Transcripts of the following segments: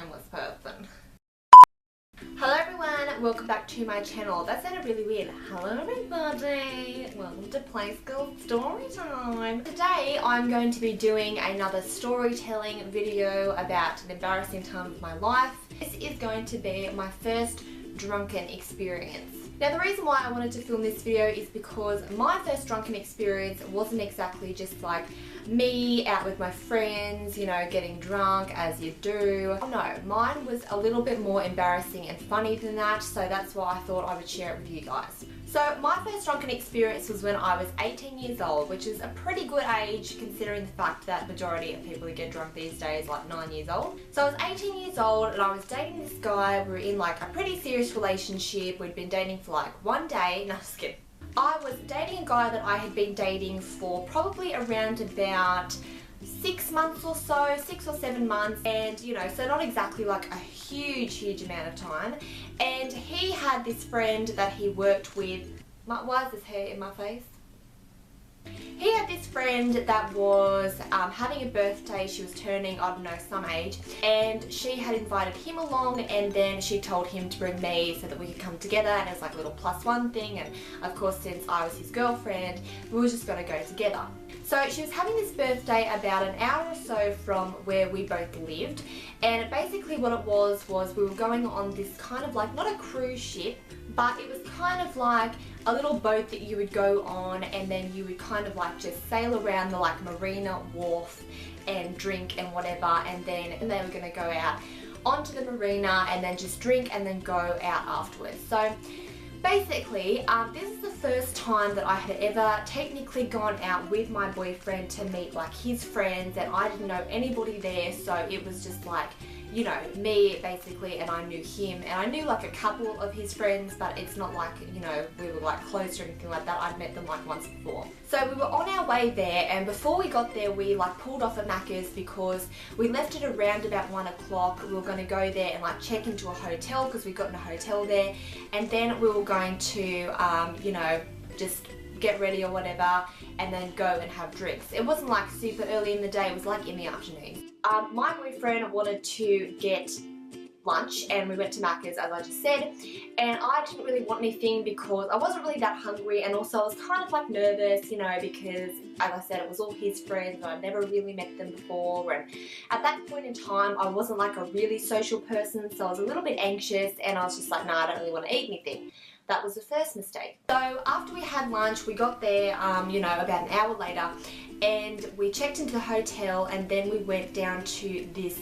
homeless person. Hello everyone, welcome back to my channel. That sounded really weird. Hello everybody, welcome to Play School Story Time. Today I'm going to be doing another storytelling video about an embarrassing time of my life. This is going to be my first drunken experience. Now the reason why I wanted to film this video is because my first drunken experience wasn't exactly just like me out with my friends, you know, getting drunk as you do. Oh no, mine was a little bit more embarrassing and funny than that, so that's why I thought I would share it with you guys. So my first drunken experience was when I was 18 years old, which is a pretty good age considering the fact that majority of people who get drunk these days are like 9 years old. So I was 18 years old and I was dating this guy. We were in like a pretty serious relationship. We'd been dating for like one day. No, just kidding. I was dating a guy that I had been dating for probably around about 6 months or so, 6 or 7 months, and you know, so not exactly like a huge amount of time. And he had this friend that he worked with. Why is this hair in my face? He had this friend that was having a birthday. She was turning, I don't know, some age, and she had invited him along, and then she told him to bring me so that we could come together, and it was like a little +1 thing. And of course, since I was his girlfriend, we were just going to go together. So she was having this birthday about an hour or so from where we both lived, and basically what it was we were going on this kind of like, not a cruise ship, but it was kind of like a little boat that you would go on, and then you would kind of like just sail around the like marina wharf and drink and whatever, and then they were going to go out onto the marina and then just drink and then go out afterwards. So basically, this is the first time that I had ever technically gone out with my boyfriend to meet like his friends, and I didn't know anybody there, so it was just like, you know, me basically, and I knew him, and I knew like a couple of his friends, but it's not like, you know, we were like close or anything like that. I'd met them like once before. So we were on our way there, and before we got there we like pulled off at Macca's because we left it around about 1 o'clock. We were going to go there and like check into a hotel because we got in a hotel there, and then we were going to you know, just get ready or whatever and then go and have drinks. It wasn't like super early in the day, it was like in the afternoon. My boyfriend wanted to get lunch and we went to Macca's, as I just said, and I didn't really want anything because I wasn't really that hungry, and also I was kind of like nervous, you know, because as I said, it was all his friends and I'd never really met them before, and at that point in time I wasn't like a really social person, so I was a little bit anxious and I was just like, nah, I don't really want to eat anything. That was the first mistake. So after we had lunch, we got there, you know, about an hour later, and we checked into the hotel, and then we went down to this,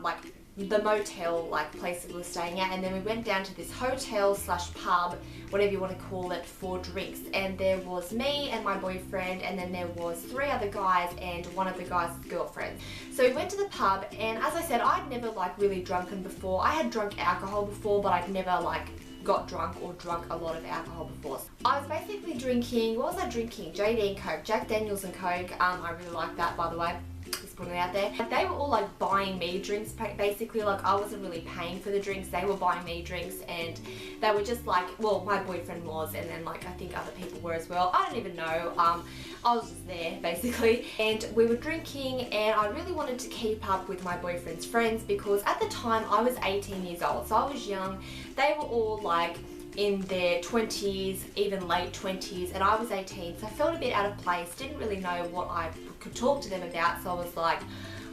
like the motel like place that we were staying at, and then we went down to this hotel slash pub, whatever you want to call it, for drinks. And there was me and my boyfriend, and then there was 3 other guys and one of the guys' girlfriends. So we went to the pub, and as I said, I'd never like really drunken before. I had drunk alcohol before, but I'd never like got drunk or drunk a lot of alcohol before. I was basically drinking, what was I drinking? JD and Coke, Jack Daniels and Coke. I really like that, by the way. Just putting it out there. They were all like buying me drinks, basically. Like I wasn't really paying for the drinks, they were buying me drinks, and they were just like, well, my boyfriend was, and then like I think other people were as well. I don't even know. I was just there basically, and we were drinking, and I really wanted to keep up with my boyfriend's friends because at the time I was 18 years old, so I was young. They were all like in their 20s, even late 20s, and I was 18, so I felt a bit out of place, didn't really know what I could talk to them about, so I was like,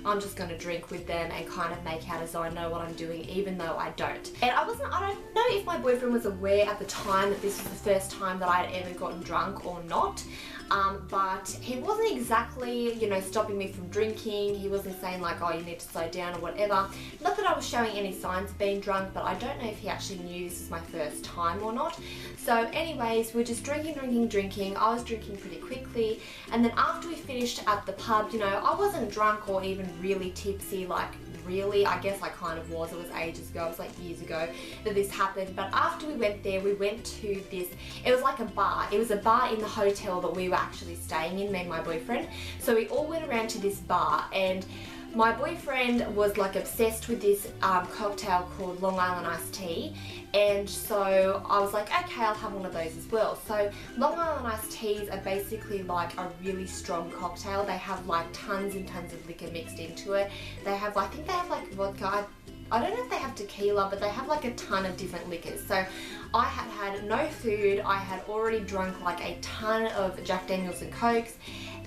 I'm just going to drink with them and kind of make out as though I know what I'm doing, even though I don't. And I don't know if my boyfriend was aware at the time that this was the first time that I had ever gotten drunk or not. But he wasn't exactly, you know, stopping me from drinking. He wasn't saying like, oh, you need to slow down or whatever. Not that I was showing any signs of being drunk, but I don't know if he actually knew this was my first time or not. So anyways, we're just drinking. I was drinking pretty quickly, and then after we finished at the pub, you know, I wasn't drunk or even really tipsy, like really. I guess I kind of was. It was ages ago. It was like years ago that this happened. But after we went there, we went to this, it was like a bar. It was a bar in the hotel that we were actually staying in, me and my boyfriend. So we all went around to this bar, and my boyfriend was like obsessed with this cocktail called Long Island iced tea, and so I was like, okay, I'll have one of those as well. So Long Island iced teas are basically like a really strong cocktail. They have like tons and tons of liquor mixed into it. They have, I think they have like vodka, I don't know if they have tequila, but they have like a ton of different liquors. So I had no food. I had already drunk like a ton of Jack Daniels and Cokes,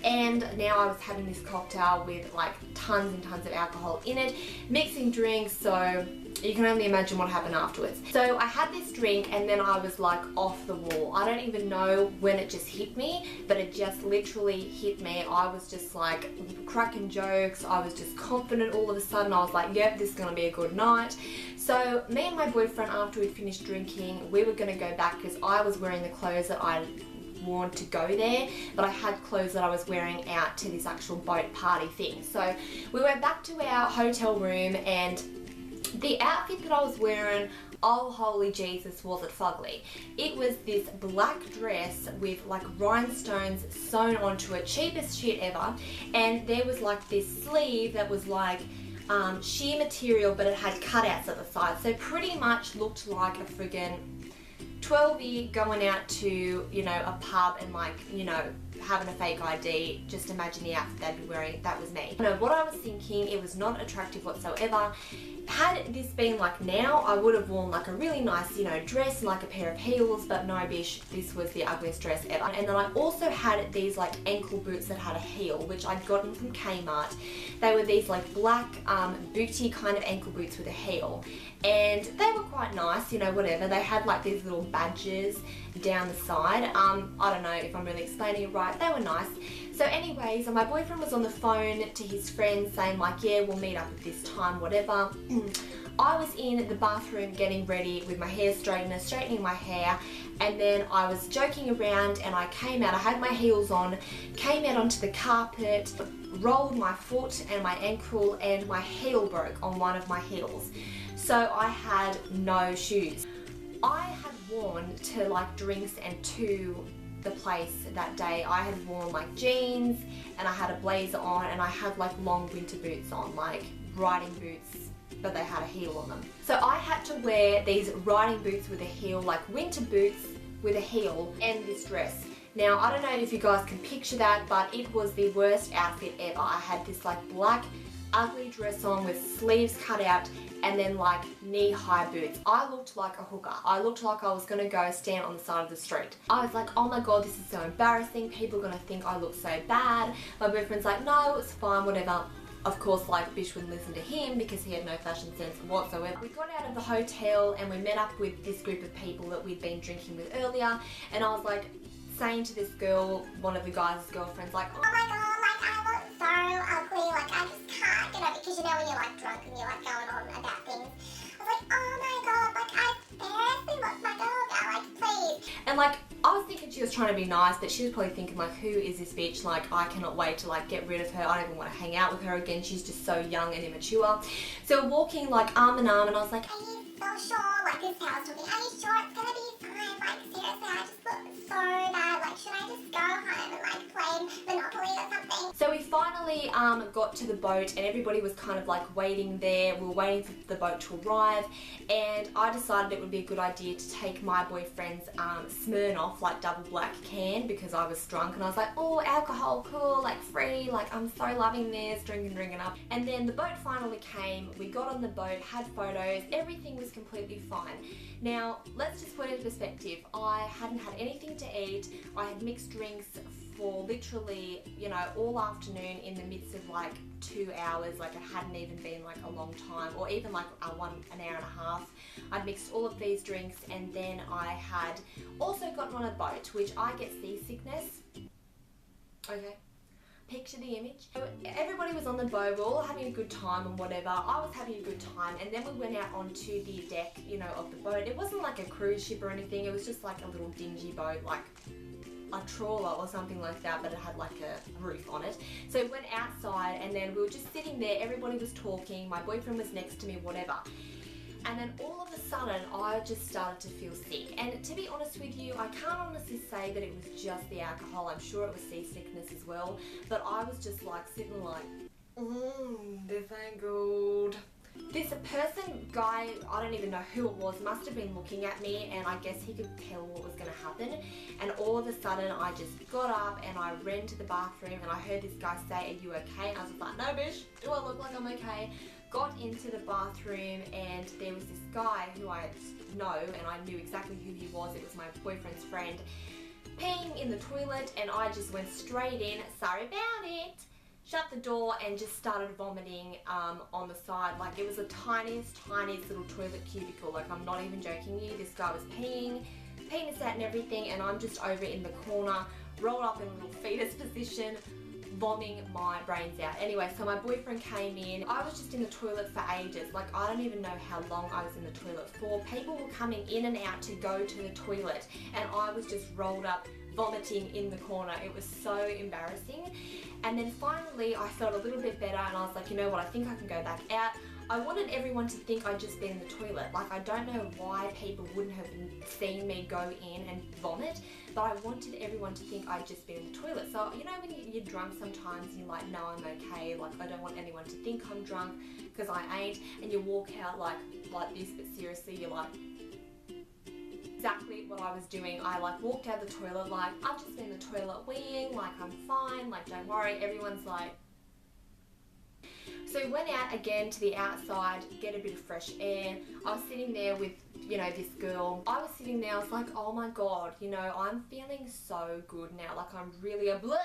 and now I was having this cocktail with like tons and tons of alcohol in it, mixing drinks, so you can only imagine what happened afterwards. So I had this drink and then I was like off the wall. I don't even know when it just hit me, but it just literally hit me. I was just like cracking jokes. I was just confident all of a sudden. I was like, yep, this is gonna be a good night. So me and my boyfriend, after we'd finished drinking, we were gonna go back because I was wearing the clothes that I worn to go there, but I had clothes that I was wearing out to this actual boat party thing. So we went back to our hotel room, and the outfit that I was wearing, oh holy Jesus, was it fugly. It was this black dress with like rhinestones sewn onto it, cheapest shit ever, and there was like this sleeve that was like sheer material, but it had cutouts at the side, so pretty much looked like a friggin' 12-year going out to, you know, a pub and like, you know, having a fake ID. Just imagine the outfit they'd be wearing. That was me. You know what I was thinking, it was not attractive whatsoever. Had this been like now, I would have worn like a really nice, you know, dress and like a pair of heels, but no bish, this was the ugliest dress ever. And then I also had these like ankle boots that had a heel, which I'd gotten from Kmart. They were these like black booty kind of ankle boots with a heel, and they were quite nice, you know, whatever. They had like these little badges down the side. I don't know if I'm really explaining it right. They were nice. So anyways, my boyfriend was on the phone to his friend saying like, yeah, we'll meet up at this time, whatever. I was in the bathroom getting ready with my hair straightener, straightening my hair, and then I was joking around and I came out, I had my heels on, came out onto the carpet, rolled my foot and my ankle, and my heel broke on one of my heels. So I had no shoes. I had worn to like drinks and to the place that day. I had worn like jeans and I had a blazer on, and I had like long winter boots on, like riding boots, but they had a heel on them. So I had to wear these riding boots with a heel, like winter boots with a heel, and this dress. Now I don't know if you guys can picture that, but it was the worst outfit ever. I had this like black ugly dress on with sleeves cut out and then like knee-high boots. I looked like a hooker. I looked like I was gonna go stand on the side of the street. I was like, oh my god, this is so embarrassing. People are gonna think I look so bad. My boyfriend's like, no, it's fine, whatever. Of course, like, bitch wouldn't listen to him because he had no fashion sense whatsoever. We got out of the hotel and we met up with this group of people that we'd been drinking with earlier, and I was like saying to this girl, one of the guys' girlfriends, like, oh my god, like I look so ugly, like I just can't get over, because you know when you're like drunk and you're like going on about things. I was like, oh my god, like I seriously look my girl now, like please. And like I was thinking she was trying to be nice, but she was probably thinking like, who is this bitch? Like I cannot wait to like get rid of her. I don't even want to hang out with her again. She's just so young and immature. So we're walking like arm in arm, and I was like, are you so sure? Like this house talking, are you sure it's gonna be fine? Like seriously, I just look so bad. Like should I just go home and like play Monopoly or something? So we finally got to the boat, and everybody was kind of like waiting there. We were waiting for the boat to arrive, and I decided it would be a good idea to take my boyfriend's Smirnoff like double black can, because I was drunk and I was like, oh, alcohol, cool, like free, like I'm so loving this, drinking up. And then the boat finally came, we got on the boat, had photos, everything was completely fine. Now let's just put it in perspective. I hadn't had anything to eat. I had mixed drinks for literally, you know, all afternoon in the midst of like 2 hours. Like it hadn't even been like a long time, or even like an hour and a half. I'd mixed all of these drinks, and then I had also gotten on a boat, which I get seasickness. Okay, picture the image. So everybody was on the boat, we were all having a good time and whatever. I was having a good time, and then we went out onto the deck, you know, of the boat. It wasn't like a cruise ship or anything, it was just like a little dingy boat, like a trawler or something like that, but it had like a roof on it. So we went outside, and then we were just sitting there, everybody was talking, my boyfriend was next to me, whatever. And then all of a sudden, I just started to feel sick. And to be honest with you, I can't honestly say that it was just the alcohol. I'm sure it was seasickness as well. But I was just like sitting like, this ain't good. This person, guy, I don't even know who it was, must have been looking at me, and I guess he could tell what was going to happen. And all of a sudden, I just got up and I ran to the bathroom, and I heard this guy say, are you okay? And I was just like, no bitch, do I look like I'm okay? got into the bathroom and there was this guy who I know, and I knew exactly who he was. It was my boyfriend's friend, peeing in the toilet, and I just went straight in, sorry about it, shut the door and just started vomiting on the side. Like, it was the tiniest little toilet cubicle. Like, I'm not even joking you. This guy was peeing, penis out and everything, and I'm just over in the corner, rolled up in a little fetus position, vomiting my brains out. Anyway, so my boyfriend came in. I was just in the toilet for ages. Like, I don't even know how long I was in the toilet for. People were coming in and out to go to the toilet, and I was just rolled up vomiting in the corner. It was so embarrassing. And then finally I felt a little bit better, and I was like, you know what, I think I can go back out. I wanted everyone to think I'd just been in the toilet. Like, I don't know why people wouldn't have seen me go in and vomit, but I wanted everyone to think I'd just been in the toilet. So, you know when you're drunk sometimes and you're like, no, I'm okay, like I don't want anyone to think I'm drunk, because I ain't, and you walk out like this, but seriously you're like, exactly what I was doing. I like walked out the toilet like, I've just been in the toilet weeing, like I'm fine, like don't worry. Everyone's like, so we went out again to the outside, get a bit of fresh air. I was sitting there with, you know, this girl. I was sitting there, I was like, oh my god, you know, I'm feeling so good now. Like, I'm really a blah.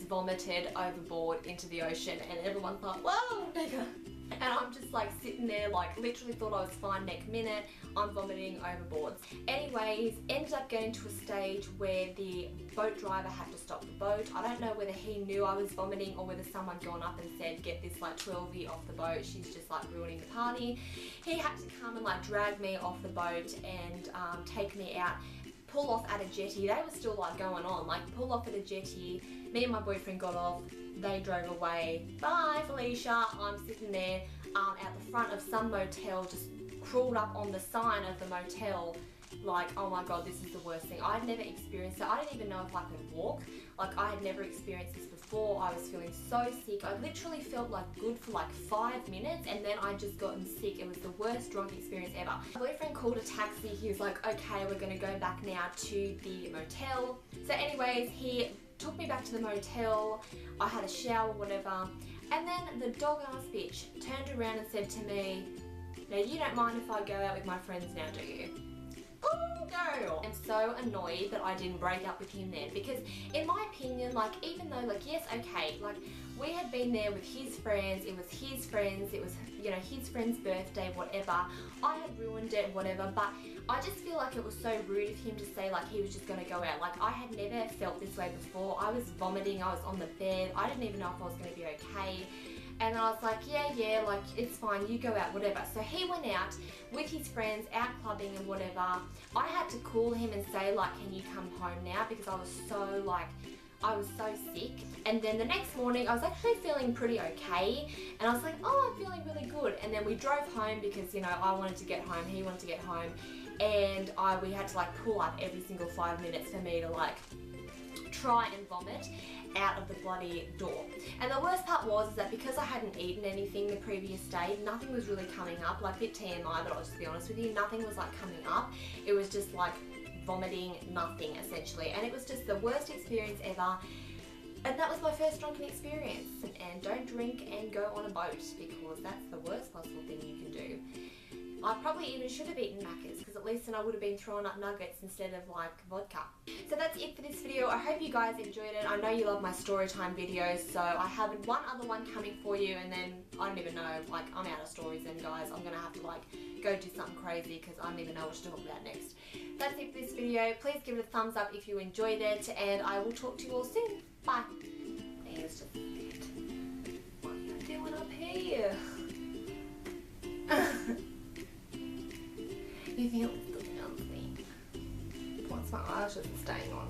Vomited overboard into the ocean, and everyone's like, whoa, nigga. And I'm just like sitting there, like literally thought I was fine. Next minute, I'm vomiting overboard. Anyways, ended up getting to a stage where the boat driver had to stop the boat. I don't know whether he knew I was vomiting or whether someone gone up and said, get this like 12-year off the boat, she's just like ruining the party. He had to come and like drag me off the boat and take me out, pull off at a jetty. They were still like going on, like pull off at a jetty. Me and my boyfriend got off, they drove away. Bye Felicia. I'm sitting there at the front of some motel, just crawled up on the sign of the motel, like, oh my god, this is the worst thing. I'd never experienced it. I didn't even know if I could walk. Like, I had never experienced this before. I was feeling so sick. I literally felt like good for like 5 minutes, and then I just gotten sick. It was the worst drunk experience ever. My boyfriend called a taxi. He was like, okay, we're gonna go back now to the motel. So anyways, he took me back to the motel. I had a shower, whatever, and then the dog-ass bitch turned around and said to me, now you don't mind if I go out with my friends now, do you? Oh, girl. I'm so annoyed that I didn't break up with him then, because in my opinion, like, even though, like, yes, okay, like, we had been there with his friends, it was his friends, it was, you know, his friend's birthday, whatever. I had ruined it, whatever, but I just feel like it was so rude of him to say like he was just gonna go out. Like, I had never felt this way before. I was vomiting, I was on the bed, I didn't even know if I was gonna be okay. And I was like, yeah, like, it's fine, you go out, whatever. So he went out with his friends, out clubbing and whatever. I had to call him and say, like, can you come home now? Because I was so, like, I was so sick. And then the next morning, I was actually feeling pretty okay. And I was like, oh, I'm feeling really good. And then we drove home because, you know, I wanted to get home, he wanted to get home. And we had to, like, pull up every single 5 minutes for me to, like, try and vomit out of the bloody door. And the worst part was is that because I hadn't eaten anything the previous day, nothing was really coming up. Like, a bit TMI, but I'll just be honest with you, nothing was like coming up. It was just like vomiting nothing essentially, and it was just the worst experience ever. And that was my first drunken experience. And don't drink and go on a boat, because that's the worst possible thing you can do. I probably even should have eaten Macca's, because at least then I would have been throwing up nuggets instead of like vodka. So that's it for this video. I hope you guys enjoyed it. I know you love my story time videos, so I have one other one coming for you, and then I don't even know, like, I'm out of stories then, guys. I'm gonna have to like go do something crazy because I don't even know what to talk about next. That's it for this video. Please give it a thumbs up if you enjoyed it, and I will talk to you all soon. Bye. It's just it. What are you doing up here? You think it looks filthy? Once my eyelashes are staying on.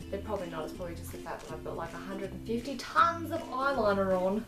They're probably not, it's probably just the fact that I've got like 150 tons of eyeliner on.